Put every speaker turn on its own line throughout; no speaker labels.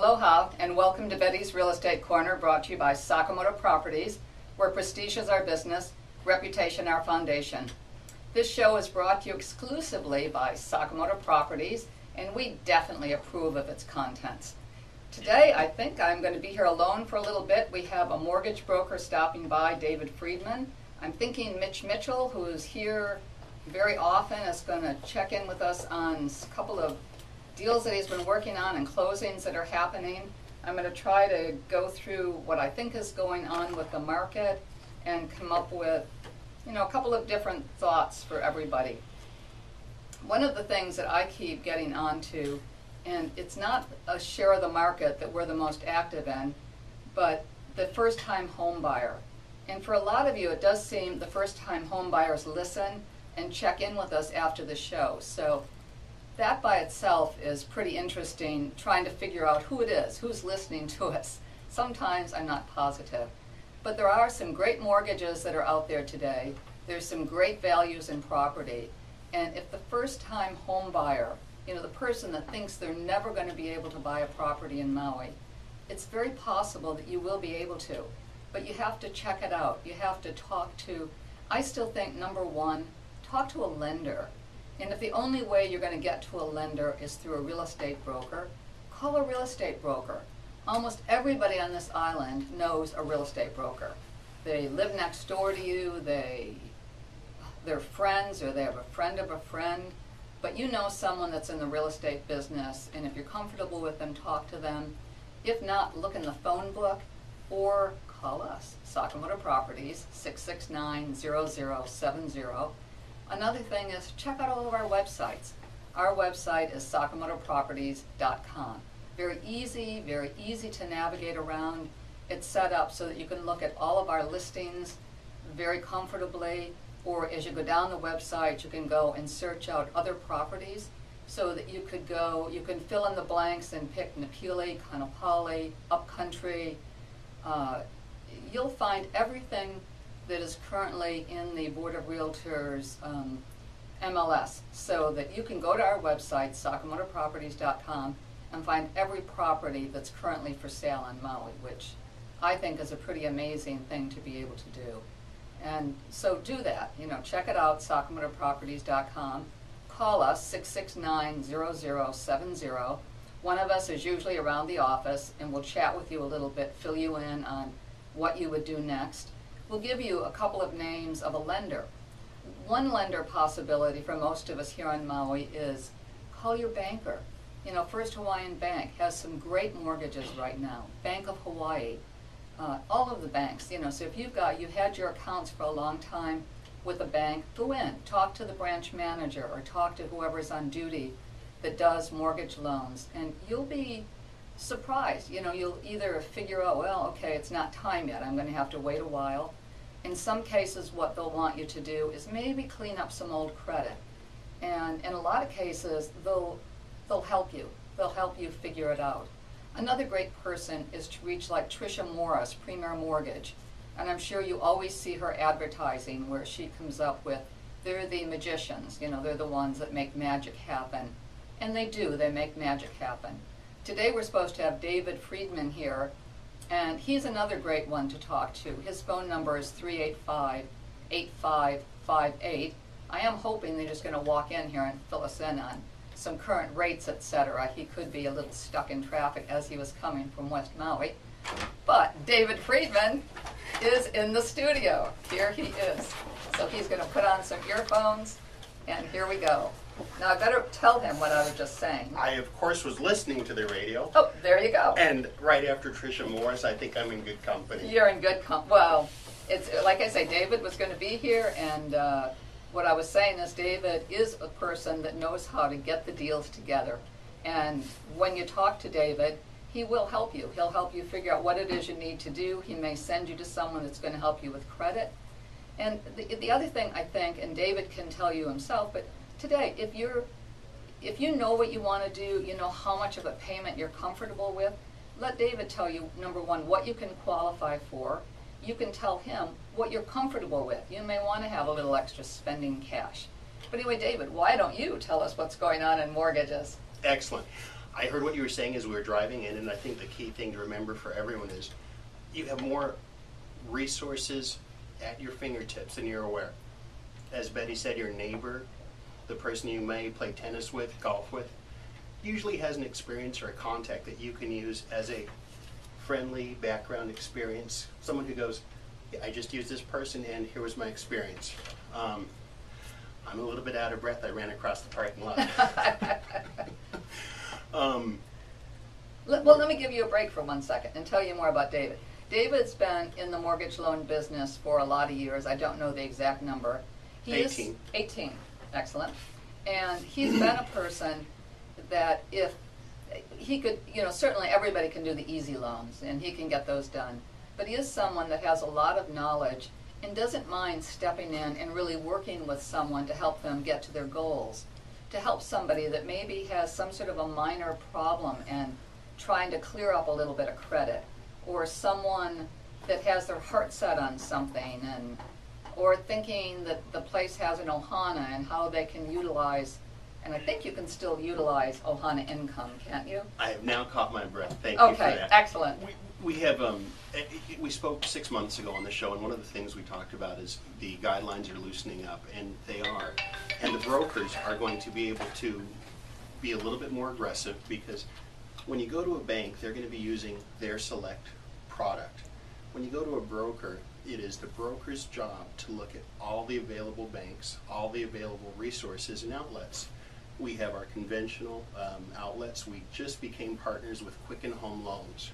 Aloha and welcome to Betty's Real Estate Corner, brought to you by Sakamoto Properties, where prestige is our business, reputation our foundation. This show is brought to you exclusively by Sakamoto Properties, and we definitely approve of its contents. Today, I think I'm going to be here alone for a little bit. We have a mortgage broker stopping by, David Friedman. I'm thinking Mitch Mitchell, who is here very often, is going to check in with us on a couple of deals that he's been working on and closings that are happening. I'm going to try to go through what I think is going on with the market and come up with, a couple of different thoughts for everybody. One of the things that I keep getting onto, and it's not a share of the market that we're the most active in, but the first-time home buyer. And for a lot of you, it does seem the first-time home buyers listen and check in with us after the show. So that by itself is pretty interesting, trying to figure out who it is, who's listening to us. Sometimes I'm not positive. But there are some great mortgages that are out there today. There's some great values in property. And if the first-time home buyer, the person that thinks they're never going to be able to buy a property in Maui, it's very possible that you will be able to. But you have to check it out. You have to talk to, I still think, number one, talk to a lender. And if the only way you're going to get to a lender is through a real estate broker, call a real estate broker. Almost everybody on this island knows a real estate broker. They live next door to you, they're friends, or they have a friend of a friend, but you know someone that's in the real estate business, and if you're comfortable with them, talk to them. If not, look in the phone book or call us, Sakamoto Properties, 669-0070. Another thing is check out all of our websites. Our website is sakamotoproperties.com. Very easy to navigate around. It's set up so that you can look at all of our listings very comfortably, or as you go down the website, you can go and search out other properties so that you can fill in the blanks and pick Napuli, Kanapali, Upcountry. You'll find everything that is currently in the Board of Realtors MLS, so that you can go to our website, sakamotoproperties.com, and find every property that's currently for sale on Maui, which I think is a pretty amazing thing to be able to do. And so do that, check it out, sakamotoproperties.com. Call us, 669-0070. One of us is usually around the office, and we'll chat with you a little bit, fill you in on what you would do next. We'll give you a couple of names of a lender. One lender possibility for most of us here on Maui is call your banker. First Hawaiian Bank has some great mortgages right now. Bank of Hawaii, all of the banks. So if you've had your accounts for a long time with a bank, go in, talk to the branch manager or talk to whoever's on duty that does mortgage loans, and you'll be surprised. You'll either figure out, well, okay, it's not time yet, I'm going to have to wait a while. In some cases, what they'll want you to do is maybe clean up some old credit. And in a lot of cases, they'll help you. They'll help you figure it out. Another great person is to reach like Tricia Morris, Premier Mortgage. And I'm sure you always see her advertising where she comes up with, they're the magicians, they're the ones that make magic happen. And they do, they make magic happen. Today we're supposed to have David Freedman here, and he's another great one to talk to. His phone number is 385-8558. I am hoping they're just going to walk in here and fill us in on some current rates, etc. He could be a little stuck in traffic as he was coming from West Maui. But David Friedman is in the studio. Here he is. So he's going to put on some earphones, and here we go. Now I better tell him what I was just saying.
I, of course, was listening to the radio.
Oh, there you go.
And right after Tricia Morris, I think I'm in good company.
You're in good company. Well, it's like I say, David was going to be here, and what I was saying is David is a person that knows how to get the deals together. And when you talk to David, he will help you. He'll help you figure out what it is you need to do. He may send you to someone that's going to help you with credit. And the other thing I think, and David can tell you himself, but today, if you know what you want to do, you know how much of a payment you're comfortable with, let David tell you, number one, what you can qualify for. You can tell him what you're comfortable with. You may want to have a little extra spending cash. But anyway, David, why don't you tell us what's going on in mortgages?
Excellent. I heard what you were saying as we were driving in, and I think the key thing to remember for everyone is you have more resources at your fingertips than you're aware. As Betty said, your neighbor, the person you may play tennis with, golf with, usually has an experience or a contact that you can use as a friendly background experience. Someone who goes, yeah, I just used this person and here was my experience. I'm a little bit out of breath. I ran across the parking lot.
Well, let me give you a break for 1 second and tell you more about David. David's been in the mortgage loan business for a lot of years. I don't know the exact number.
18.
18. Excellent. And he's been a person that if he could, certainly everybody can do the easy loans and he can get those done. But he is someone that has a lot of knowledge and doesn't mind stepping in and really working with someone to help them get to their goals. To help somebody that maybe has some sort of a minor problem and trying to clear up a little bit of credit, or someone that has their heart set on something, or thinking that the place has an ohana and how they can utilize, and I think you can still utilize ohana income, can't you?
I have now caught my breath. Thank you for that.
Okay, excellent.
We have we spoke 6 months ago on the show, and one of the things we talked about is the guidelines are loosening up, and they are. And the brokers are going to be able to be a little bit more aggressive, because when you go to a bank, they're going to be using their select product. When you go to a broker, it is the broker's job to look at all the available banks, all the available resources and outlets. We have our conventional outlets. We just became partners with Quicken Home Loans.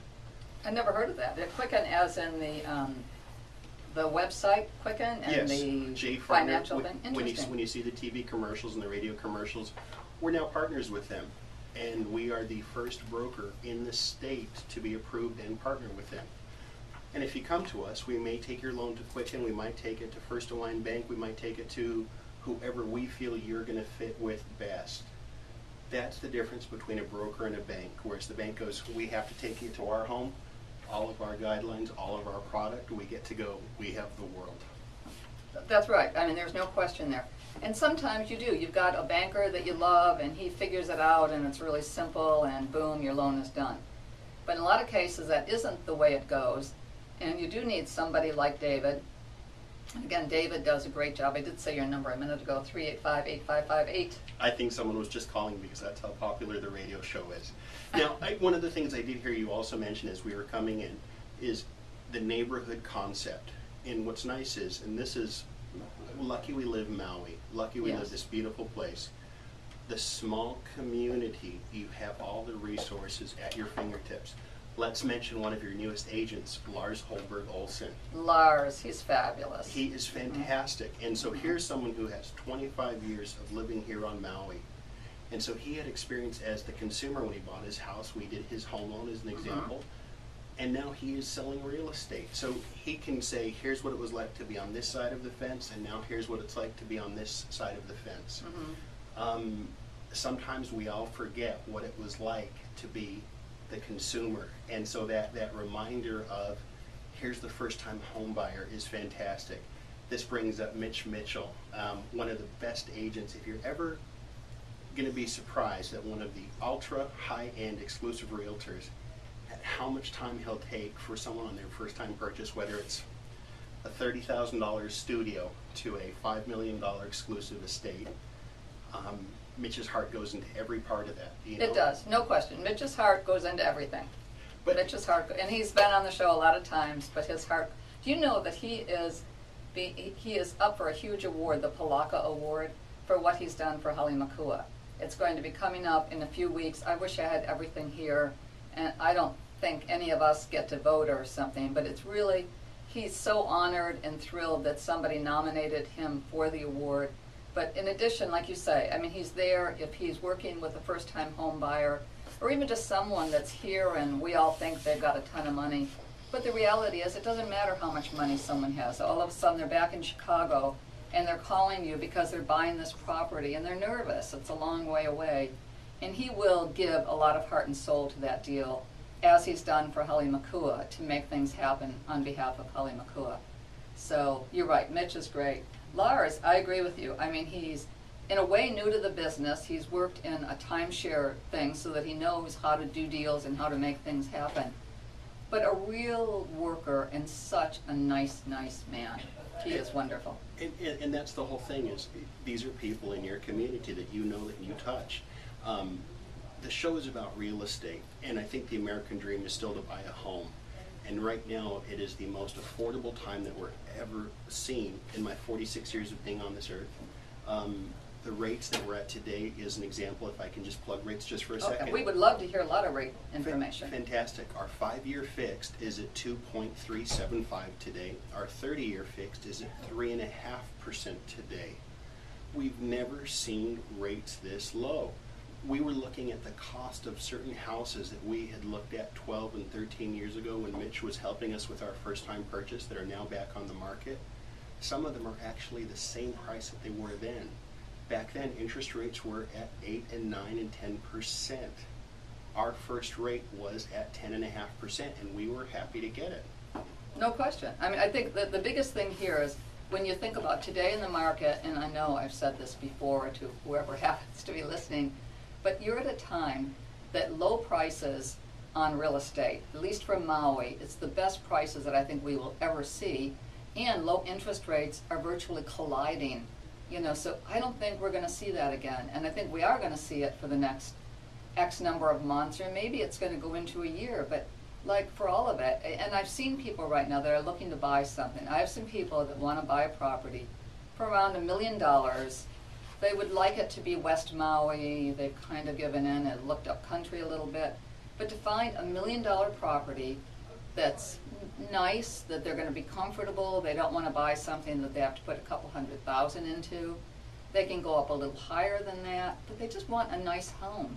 I never heard of that. Quicken as in the website Quicken and
Yes,
the
Jay
financial
Freedman.
thing? Interesting.
When you see the TV commercials and the radio commercials, we're now partners with them. And we are the first broker in the state to be approved and partner with them. And if you come to us, we may take your loan to Quicken, we might take it to First Hawaiian Bank, we might take it to whoever we feel you're going to fit with best. That's the difference between a broker and a bank, whereas the bank goes, we have to take you to our home, all of our guidelines, all of our product, we get to go, we have the world.
That's right. I mean, there's no question there. And sometimes you do. You've got a banker that you love, and he figures it out, and it's really simple, and boom, your loan is done. But in a lot of cases, that isn't the way it goes, and you do need somebody like David. And again, David does a great job. I did say your number a minute ago, 385-8558.
I think someone was just calling because that's how popular the radio show is. Now, one of the things I did hear you also mention as we were coming in is the neighborhood concept. And what's nice is, and this is, lucky we live in Maui, lucky we live this beautiful place. The small community, you have all the resources at your fingertips. Let's mention one of your newest agents, Lars Holberg Olsen.
Lars, he's fabulous.
He is fantastic. And so here's someone who has 25 years of living here on Maui. And so he had experience as the consumer when he bought his house. We did his home loan as an example. And now he is selling real estate. So he can say, here's what it was like to be on this side of the fence, and now here's what it's like to be on this side of the fence. Sometimes we all forget what it was like to be the consumer. And so that reminder of, here's the first-time home buyer is fantastic. This brings up Mitch Mitchell, one of the best agents. If you're ever going to be surprised at one of the ultra high-end exclusive realtors, at how much time he'll take for someone on their first-time purchase, whether it's a $30,000 studio to a $5 million exclusive estate. Mitch's heart goes into every part of that.
It does, no question. Mitch's heart goes into everything. But Mitch's heart, and he's been on the show a lot of times, but his heart, do you know that he is up for a huge award, the Palaka Award, for what he's done for Hale Makua. It's going to be coming up in a few weeks. I wish I had everything here, and I don't think any of us get to vote or something, but it's really, he's so honored and thrilled that somebody nominated him for the award. But in addition, like you say, I mean, he's there if he's working with a first-time home buyer, or even just someone that's here and we all think they've got a ton of money. But the reality is, it doesn't matter how much money someone has. All of a sudden, they're back in Chicago, and they're calling you because they're buying this property, and they're nervous. It's a long way away. And he will give a lot of heart and soul to that deal, as he's done for Hale Makua, to make things happen on behalf of Hale Makua. So you're right, Mitch is great. Lars, I agree with you. I mean, he's in a way new to the business. He's worked in a timeshare thing so that he knows how to do deals and how to make things happen. But a real worker and such a nice, nice man. He is wonderful.
And that's the whole thing, is these are people in your community that you know, that you touch. The show is about real estate, and I think the American dream is still to buy a home. And right now, it is the most affordable time that we're ever seen in my 46 years of being on this earth. The rates that we're at today is an example, if I can just plug rates just for a second.
We would love to hear a lot of rate information.
Fantastic. Our 5-year fixed is at 2.375 today. Our 30-year fixed is at 3.5% today. We've never seen rates this low. We were looking at the cost of certain houses that we had looked at 12 and 13 years ago when Mitch was helping us with our first-time purchase that are now back on the market. Some of them are actually the same price that they were then. Back then, interest rates were at 8 and 9 and 10%. Our first rate was at 10.5%, and we were happy to get it.
No question. I mean, I think that the biggest thing here is when you think about today in the market, and I know I've said this before to whoever happens to be listening, but you're at a time that low prices on real estate, at least for Maui, it's the best prices that I think we will ever see, and low interest rates are virtually colliding. You know, so I don't think we're going to see that again, and I think we are going to see it for the next X number of months, or maybe it's going to go into a year, but like for all of it, and I've seen people right now that are looking to buy something. I have some people that want to buy a property for around $1 million. They would like it to be West Maui. They've kind of given in and looked up country a little bit, but to find $1 million property that's nice, that they're going to be comfortable, they don't want to buy something that they have to put a couple $100,000 into. They can go up a little higher than that, but they just want a nice home.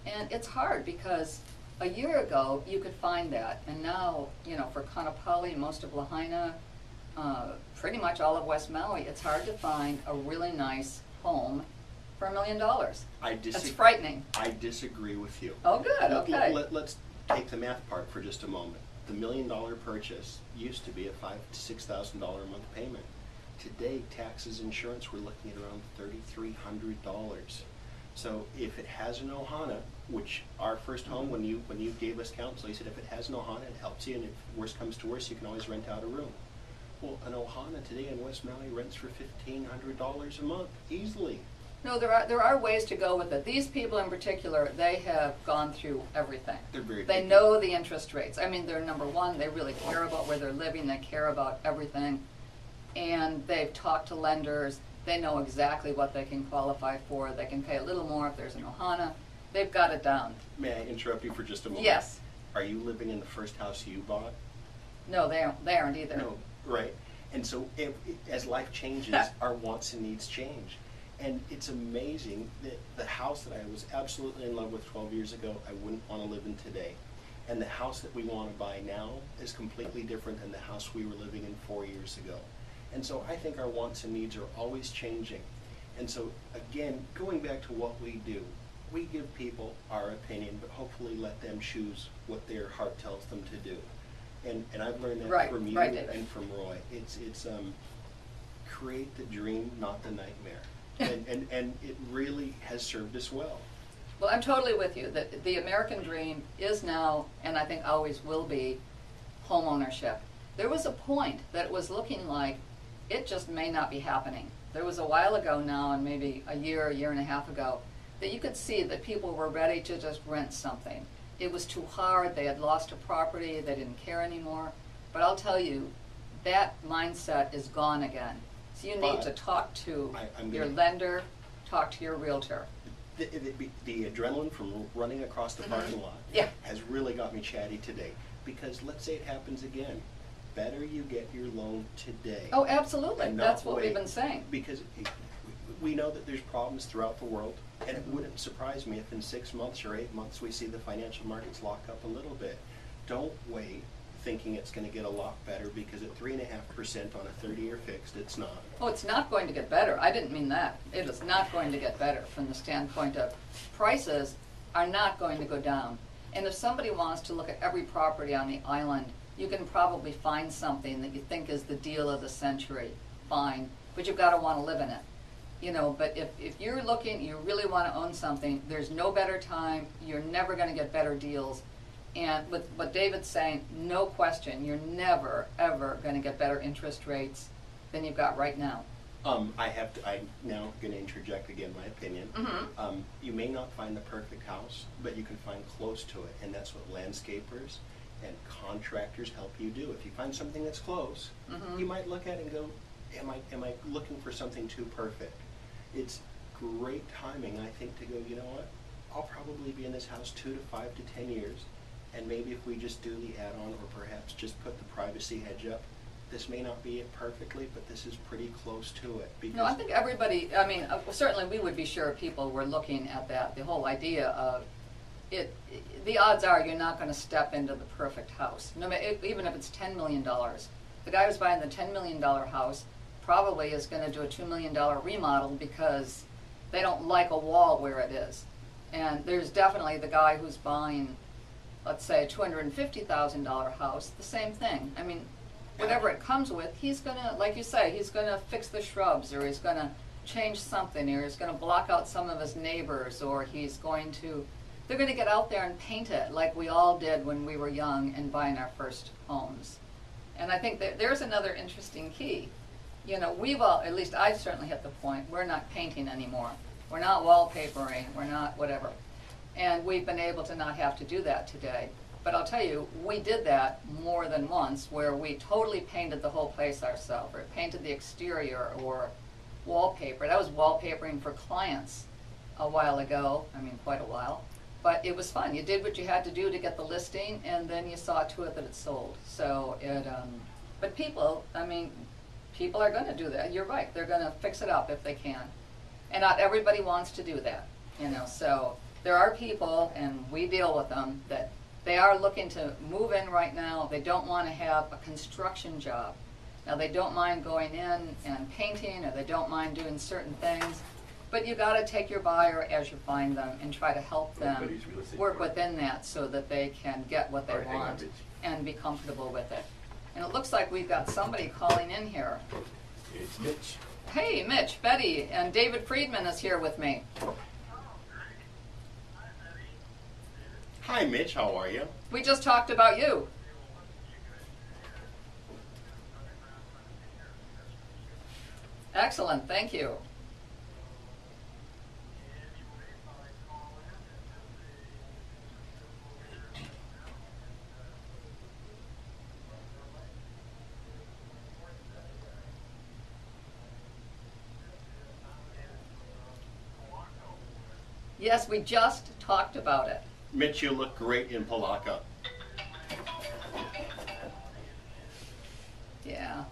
And it's hard because a year ago you could find that, and now, you know, for Kaanapali, most of Lahaina, pretty much all of West Maui, it's hard to find a really nice home for $1 million. That's frightening.
I disagree with you.
Oh, good. Okay.
Let's take the math part for just a moment. The $1 million purchase used to be a $5,000 to $6,000 a month payment. Today, taxes, insurance, we're looking at around $3,300. So if it has an ohana, which our first home, when you gave us counsel, you said if it has an ohana, it helps you, and if worst comes to worst, you can always rent out a room. Well, an ohana today in West Maui rents for $1,500 a month, easily.
No, there are ways to go with it. These people in particular, they have gone through everything. They know the interest rates. I mean, they're number one, they really care about where they're living, they care about everything. And they've talked to lenders, they know exactly what they can qualify for, they can pay a little more if there's an ohana. They've got it down.
May I interrupt you for just a moment?
Yes.
Are you living in the first house you bought?
No, they aren't either.
No, right. And so as life changes, our wants and needs change. And it's amazing that the house that I was absolutely in love with 12 years ago, I wouldn't want to live in today. And the house that we want to buy now is completely different than the house we were living in 4 years ago. And so I think our wants and needs are always changing. And so, again, going back to what we do, we give people our opinion, but hopefully let them choose what their heart tells them to do. And I've learned that from you and from Roy. It's create the dream, not the nightmare. and it really has served us well.
Well, I'm totally with you that the American dream is now, and I think always will be, home ownership. There was a point that it was looking like it just may not be happening. There was a while ago now, and maybe a year and a half ago, that you could see that people were ready to just rent something. It was too hard, they had lost a property, they didn't care anymore. But I'll tell you, that mindset is gone again. So you need to talk to your lender, talk to your realtor.
The adrenaline from running across the parking lot has really got me chatty today. Because let's say it happens again. Better you get your loan today.
Oh, absolutely. That's what we've been saying.
Because we know that there's problems throughout the world, and it wouldn't surprise me if in 6 months or 8 months we see the financial markets lock up a little bit. Don't wait thinking it's going to get a lot better, because at 3.5% on a 30-year fixed, it's not.
Oh, it's not going to get better. I didn't mean that. It is not going to get better from the standpoint of prices are not going to go down. And if somebody wants to look at every property on the island, you can probably find something that you think is the deal of the century. Fine, but you've got to want to live in it. You know, but if you're looking, you really want to own something, there's no better time. You're never going to get better deals. And with what David's saying, no question, you're never, ever going to get better interest rates than you've got right now.
I'm now going to interject again my opinion.
Mm-hmm.
You may not find the perfect house, but you can find close to it, and that's what landscapers and contractors help you do. If you find something that's close,
Mm-hmm.
you might look at it and go, am I looking for something too perfect? It's great timing, I think, to go, you know what, I'll probably be in this house 2 to 5 to 10 years, and maybe if we just do the add-on or perhaps just put the privacy hedge up, this may not be it perfectly, but this is pretty close to it. Because
No, I think everybody, I mean, certainly we would be sure people were looking at that, the whole idea of it. The odds are you're not going to step into the perfect house, no matter, even if it's $10 million. The guy who's buying the $10 million house probably is going to do a $2 million remodel because they don't like a wall where it is. And there's definitely the guy who's buying, let's say, a $250,000 house, the same thing. I mean, whatever it comes with, he's going to, like you say, he's going to fix the shrubs, or he's going to change something, or he's going to block out some of his neighbors, or he's going to, they're going to get out there and paint it like we all did when we were young and buying our first homes. And I think that there's another interesting key. You know, we've all, at least I certainly hit the point, we're not painting anymore. We're not wallpapering, we're not whatever. And we've been able to not have to do that today. But I'll tell you, we did that more than once, where we totally painted the whole place ourselves, or painted the exterior, or wallpapered. I was wallpapering for clients a while ago, I mean quite a while. But it was fun. You did what you had to do to get the listing, and then you saw to it that it sold. So it, but people, I mean, people are going to do that. You're right. They're going to fix it up if they can. And not everybody wants to do that, you know. So there are people, and we deal with them, that they are looking to move in right now. They don't want to have a construction job. Now, they don't mind going in and painting, or they don't mind doing certain things. But you got to take your buyer as you find them and try to help them work within that so that they can get what they want and be comfortable with it. And it looks like we've got somebody calling in here.
It's Mitch.
Hey, Mitch, Betty, and David Friedman is here with me.
hi, Mitch, how are you?
We just talked about you. Excellent, thank you. Yes, we just talked about it.
Mitch, you look great in Palaka.
Yeah.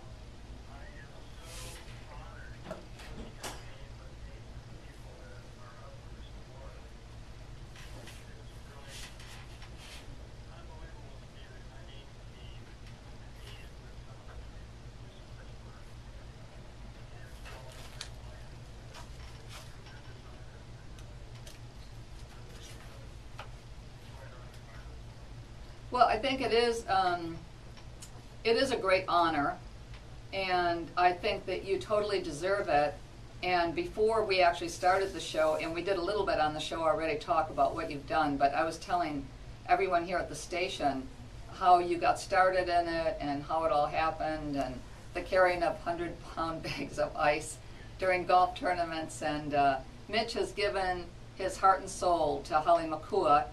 Well, I think it is a great honor, and I think that you totally deserve it. And before we actually started the show, and we did a little bit on the show already, talk about what you've done, but I was telling everyone here at the station how you got started in it and how it all happened, and the carrying of 100-pound bags of ice during golf tournaments. And Mitch has given his heart and soul to Hale Makua.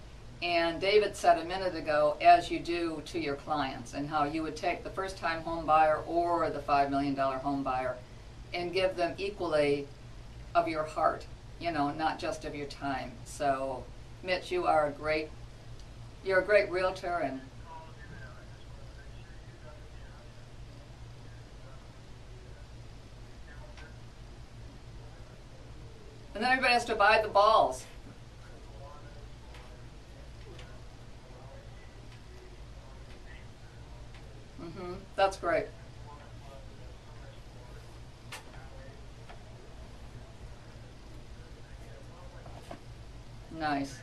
And David said a minute ago, as you do to your clients, and how you would take the first-time home buyer or the $5 million home buyer and give them equally of your heart, you know, not just of your time. So, Mitch, you're a great realtor, and then everybody has to buy the balls. That's great. Nice.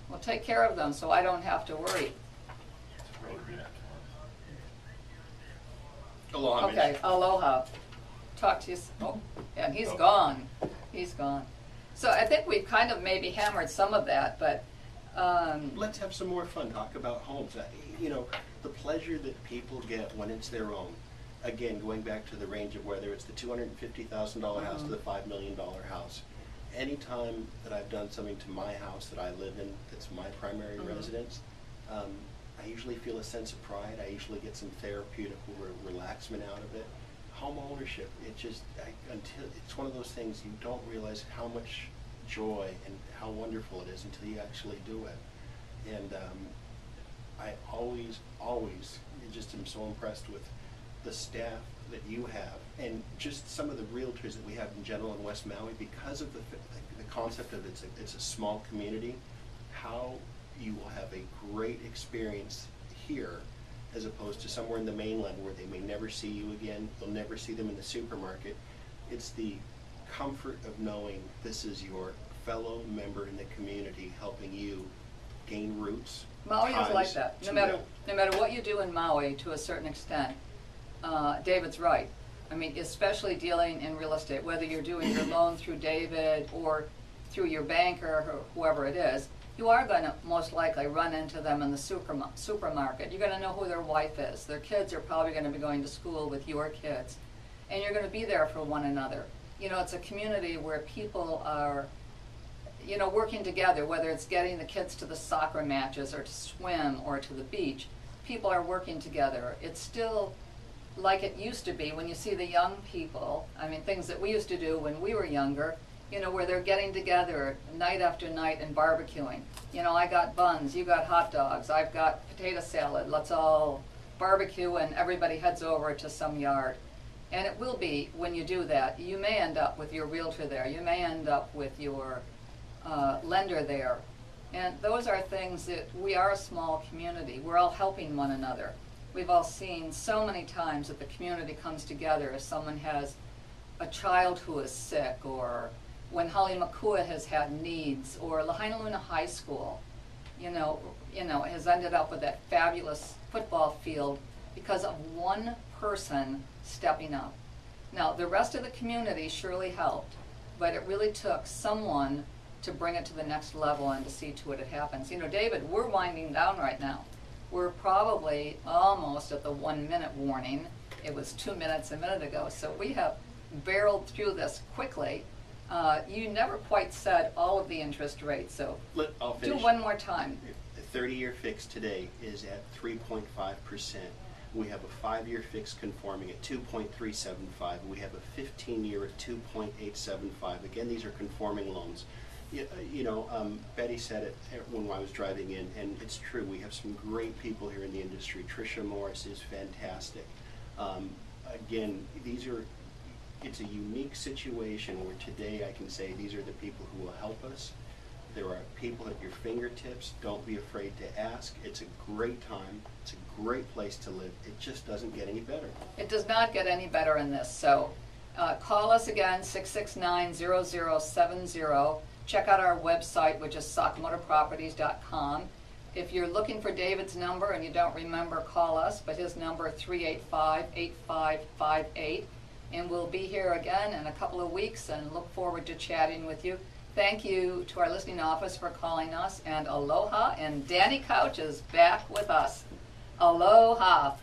Well, take care of them so I don't have to worry. Okay, aloha. Talk to you. Oh, and he's gone. He's gone. So I think we've kind of maybe hammered some of that, but
let's have some more fun. Talk about homes. You know, the pleasure that people get when it's their own. Again, going back to the range of whether it's the $250,000 house to the $5 million house. Anytime that I've done something to my house that I live in, that's my primary residence, I usually feel a sense of pride. I usually get some therapeutic relaxation out of it. Home ownership, until it's one of those things you don't realize how much joy and how wonderful it is until you actually do it. And I always just am so impressed with the staff that you have, and just some of the realtors that we have in general in West Maui, because of the concept of it's a small community, how you will have a great experience here as opposed to somewhere in the mainland where they may never see you again, you'll never see them in the supermarket. It's the comfort of knowing this is your fellow member in the community helping you gain roots.
Maui is like that. No matter what you do in Maui, to a certain extent, David's right. I mean, especially dealing in real estate, whether you're doing your loan through David or through your banker or whoever it is, you are going to most likely run into them in the supermarket. You're going to know who their wife is. Their kids are probably going to be going to school with your kids. And you're going to be there for one another. You know, it's a community where people are, you know, working together, whether it's getting the kids to the soccer matches or to swim or to the beach. People are working together. It's still like it used to be when you see the young people, I mean, things that we used to do when we were younger, you know, where they're getting together night after night and barbecuing. You know, I got buns, you got hot dogs, I've got potato salad, let's all barbecue, and everybody heads over to some yard. And it will be, when you do that, you may end up with your realtor there, you may end up with your lender there. And those are things that, we are a small community, we're all helping one another. We've all seen so many times that the community comes together if someone has a child who is sick, or when Hale Makua has had needs, or Lahainaluna High School, you know, has ended up with that fabulous football field because of one person stepping up. Now, the rest of the community surely helped, but it really took someone to bring it to the next level and to see to it happens. You know, David, we're winding down right now. We're probably almost at the 1 minute warning. It was 2 minutes a minute ago, so we have barreled through this quickly. You never quite said all of the interest rates, so
I'll finish.
Do one more time.
The 30-year fix today is at 3.5%. We have a 5-year fix conforming at 2.375. We have a 15-year at 2.875. Again, these are conforming loans. You know, Betty said it when I was driving in, and it's true. We have some great people here in the industry. Tricia Morris is fantastic. Again, it's a unique situation where today I can say these are the people who will help us. There are people at your fingertips. Don't be afraid to ask. It's a great time. It's a great place to live. It just doesn't get any better. It
does not get any better in this. So call us again, 669-0070. Check out our website, which is sakamotoproperties.com. If you're looking for David's number and you don't remember, call us, but his number is 385-8558. And we'll be here again in a couple of weeks and look forward to chatting with you. Thank you to our listening office for calling us, and aloha, and Danny Couch is back with us. Aloha.